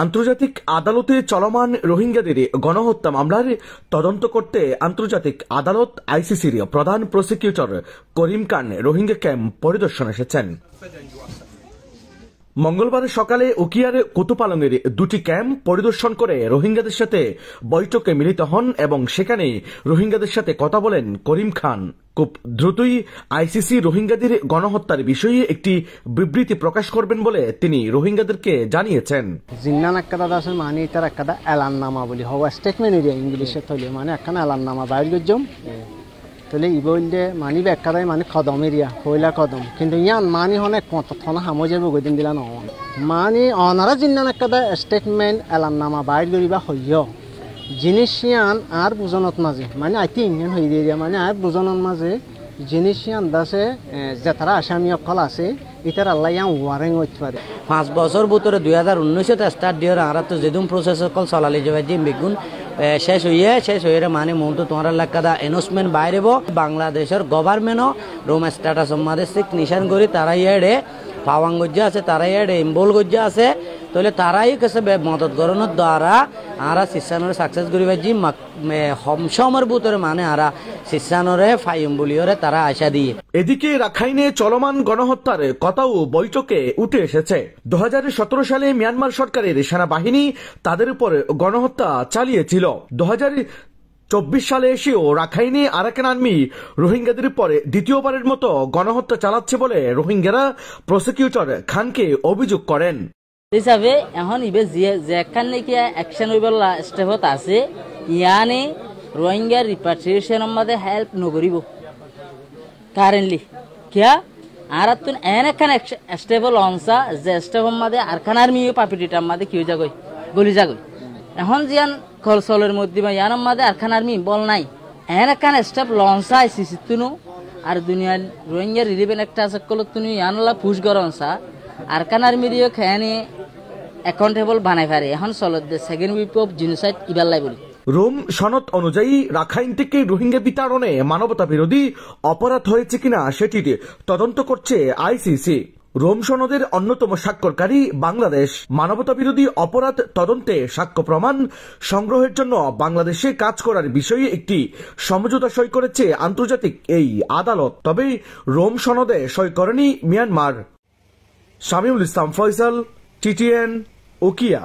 আন্তর্জাতিক আদালতে চলমান রোহিঙ্গাদের গণহত্যা মামলার তদন্ত করতে আন্তর্জাতিক আদালত আইসিসির প্রধান প্রসিকিউটর করিম খান রোহিঙ্গা ক্যাম্প পরিদর্শনে এসেছেন। মঙ্গলবার সকালে উকিয়ার কুতুপালংয়ের দুটি ক্যাম্প পরিদর্শন করে রোহিঙ্গাদের সাথে বৈঠকে মিলিত হন এবং সেখানে রোহিঙ্গাদের সাথে কথা বলেন করিম খান। খুব দ্রুতই আইসিসি রোহিঙ্গাদের গণহত্যার বিষয়ে একটি বিবৃতি প্রকাশ করবেন বলে তিনি রোহিঙ্গাদেরকে জানিয়েছেন। জিন্নান একটা আছে মানে তার একটা এলাননামা বলি হওয়া স্টেটমেন্ট এরিয়া ইংলিশে তৈরি মানে একখানা এলাননামা বাইর করছম তাহলে ই বললে মানি বেকারাই মানে কদম এরিয়া হইলা কদম কিন্তু ইয়ান মানি হনে কত থনা হামো যাবো গদিন দিলা নহন মানি অনারা জিন্নান একটা স্টেটমেন্ট এলাননামা বাইর করিবা হইয় জিনিসিয়ান আর বুজনত মাঝে মানে আইতি ইংল্যান্ড হয়ে দিয়ে মানে আর বুজনের মাঝে জিনিসিয়ান দাসে যে তারা আসামি অকল আছে ইতার আল্লাহ ইয়ান ওয়ারিং হইতে পারে 5 বছর ভিতরে 2019 স্টার্ট দিয়ে আর তো যেদুম প্রসেস কল চলালে যাবে যে বেগুন শেষ হয়ে মানে মূলত তোমার এলাকাটা এনাউন্সমেন্ট বাইরেব বাংলাদেশের গভর্নমেন্টও রোম স্ট্যাটাস মাঝে নিশান করি তারা ইয়ারে পাওয়াং গজ্জা আছে তারা ইয়ারে ইম্বল গজ্জা আছে তাহলে তারাই কাছে মদত করানোর দ্বারা আরা শিক্ষানোর সাকসেস করিবা যে সমর ভিতরে মানে আরা শিক্ষানোরে ফাইম বলিওরে তারা আশা দিয়ে। এদিকে রাখাইনে চলমান গণহত্যার কথাও বৈঠকে উঠে এসেছে। 2017 সালে মিয়ানমার সরকারের সেনাবাহিনী তাদের উপর গণহত্যা চালিয়েছিল। 2024 সালে এসেও রাখাইনে আরাকান আর্মি রোহিঙ্গাদের পরে দ্বিতীয়বারের মতো গণহত্যা চালাচ্ছে বলে রোহিঙ্গারা প্রসিকিউটর খানকে অভিযোগ করেন। হিসাবে এখন ইবে যেখান নাকি অ্যাকশন হইবার স্টেপত আছে ইয়ানে রোহিঙ্গা রিপাট্রিয়েশনের মধ্যে হেল্প নকরিব কারেন্টলি কিয়া আর তুন এখান স্টেবল অনসা যে স্টেপের মধ্যে আরখান আর্মিও পাপিটিটার মধ্যে কি যাগই গলি যাগই এখন জিয়ান খলসলের মধ্যে বা ইয়ানোর মধ্যে আরখান আর্মি বল নাই এখান স্টেপ লঞ্চা আইসিসি তুনু আর দুনিয়ার রোহিঙ্গা রিলিভেন একটা আছে কল তুনু ইয়ানলা পুশ গরনসা আরখান আর্মিরিও খেয়ানি অ্যাকাউন্টেবল বানাই পারে এখন চলত সেকেন্ড উইপ অফ জিনোসাইড ইবার লাই বলি। রোম সনদ অনুযায়ী রাখাইন থেকে রোহিঙ্গা বিতাড়নে মানবতা বিরোধী অপরাধ হয়েছে কিনা সেটির তদন্ত করছে আইসিসি। রোম সনদের অন্যতম স্বাক্ষরকারী বাংলাদেশ মানবতা বিরোধী অপরাধ তদন্তে সাক্ষ্য প্রমাণ সংগ্রহের জন্য বাংলাদেশে কাজ করার বিষয়ে একটি সমঝোতা সই করেছে আন্তর্জাতিক এই আদালত। তবে রোম সনদে সই করেনি মিয়ানমার। শামিউল ইসলাম ফয়সাল, TTN, উকিয়া।